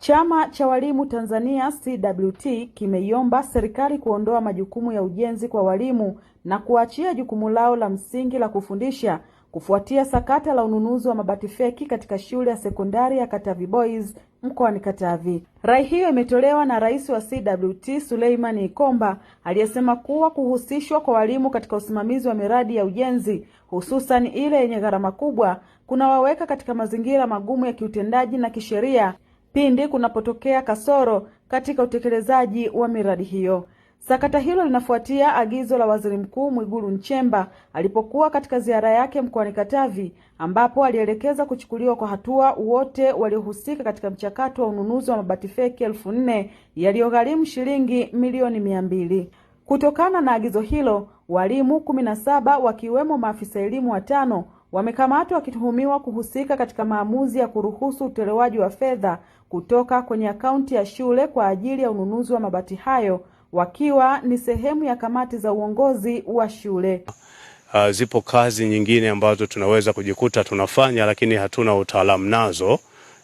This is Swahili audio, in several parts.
Chama cha Walimu Tanzania CWT kimeiomba serikali kuondoa majukumu ya ujenzi kwa walimu na kuachia jukumu lao la msingi la kufundisha kufuatia sakata la ununuzi wa mabati feki katika shule ya sekondari ya Katavi Boys mkoani Katavi. Rai hiyo imetolewa na Rais wa CWT Suleiman Ikomba aliyesema kuwa kuhusishwa kwa walimu katika usimamizi wa miradi ya ujenzi hususan ile yenye gharama kubwa kunawaweka katika mazingira magumu ya kiutendaji na kisheria pindi kunapotokea kasoro katika utekelezaji wa miradi hiyo. Sakata hilo linafuatia agizo la Waziri Mkuu Mwigulu Nchemba alipokuwa katika ziara yake mkoani Katavi, ambapo alielekeza kuchukuliwa kwa hatua wote waliohusika katika mchakato wa ununuzi wa mabati feki 4,000 yaliyogharimu shilingi milioni 200. Kutokana na agizo hilo, walimu 17 wakiwemo maafisa elimu 5 wamekamatwa wakituhumiwa kuhusika katika maamuzi ya kuruhusu utolewaji wa fedha kutoka kwenye akaunti ya shule kwa ajili ya ununuzi wa mabati hayo, wakiwa ni sehemu ya kamati za uongozi wa shule. Zipo kazi nyingine ambazo tunaweza kujikuta tunafanya lakini hatuna utaalamu nazo,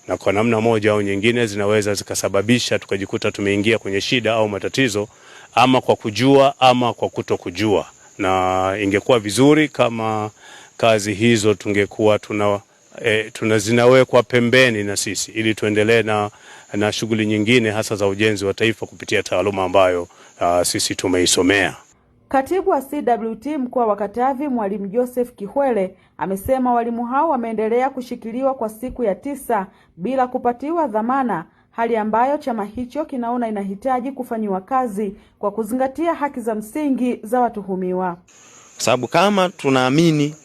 na kwa namna moja au nyingine zinaweza zikasababisha tukajikuta tumeingia kwenye shida au matatizo, ama kwa kujua ama kwa kutokujua. Na ingekuwa vizuri kama kazi hizo tungekuwa zinawekwa pembeni na sisi ili tuendelee na shughuli nyingine hasa za ujenzi wa taifa kupitia taaluma ambayo sisi tumeisomea. Katibu wa CWT mkoa wa Katavi Mwalimu Joseph Kihwele amesema walimu hao wameendelea kushikiliwa kwa siku ya 9 bila kupatiwa dhamana, hali ambayo chama hicho kinaona inahitaji kufanyiwa kazi kwa kuzingatia haki za msingi za watuhumiwa. Sababu kama tunaamini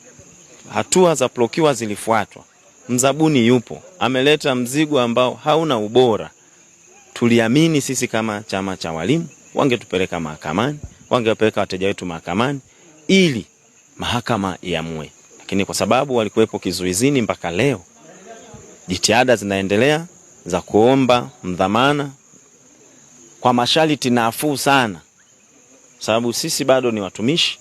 hatua za blokiwa zilifuatwa, mzabuni yupo, ameleta mzigo ambao hauna ubora, tuliamini sisi kama chama cha walimu wangetupeleka mahakamani, wangepeleka wateja wetu mahakamani ili mahakama iamue. Lakini kwa sababu walikuwepo kizuizini mpaka leo, jitihada zinaendelea za kuomba mdhamana kwa masharti nafuu sana, sababu sisi bado ni watumishi,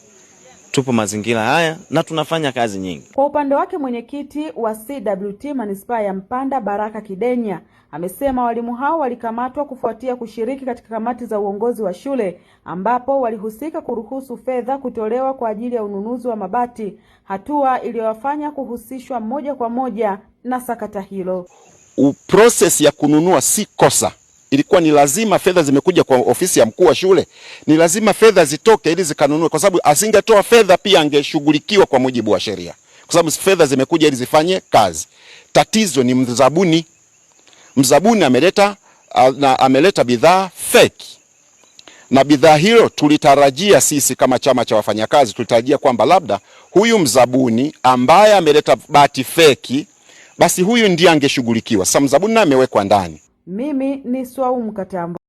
tupo mazingira haya na tunafanya kazi nyingi. Kwa upande wake mwenyekiti wa CWT Manispaa ya Mpanda Baraka Kidenya amesema walimu hao walikamatwa kufuatia kushiriki katika kamati za uongozi wa shule ambapo walihusika kuruhusu fedha kutolewa kwa ajili ya ununuzi wa mabati, hatua iliyowafanya kuhusishwa moja kwa moja na sakata hilo. Process ya kununua si kosa. Ilikuwa ni lazima fedha zimekuja kwa ofisi ya mkuu wa shule, ni lazima fedha zitoke ili zikanunue, kwa sababu asingetoa fedha pia angeshughulikiwa kwa mujibu wa sheria, kwa sababu fedha zimekuja ili zifanye kazi. Tatizo ni mzabuni. Mzabuni ameleta bidhaa feki, na bidhaa hilo tulitarajia sisi kama chama cha wafanyakazi, tulitarajia kwamba labda huyu mzabuni ambaye ameleta bati feki, basi huyu ndiye angeshughulikiwa. Sasa mzabuni amewekwa ndani. Mimi ni Swaumu Katambo.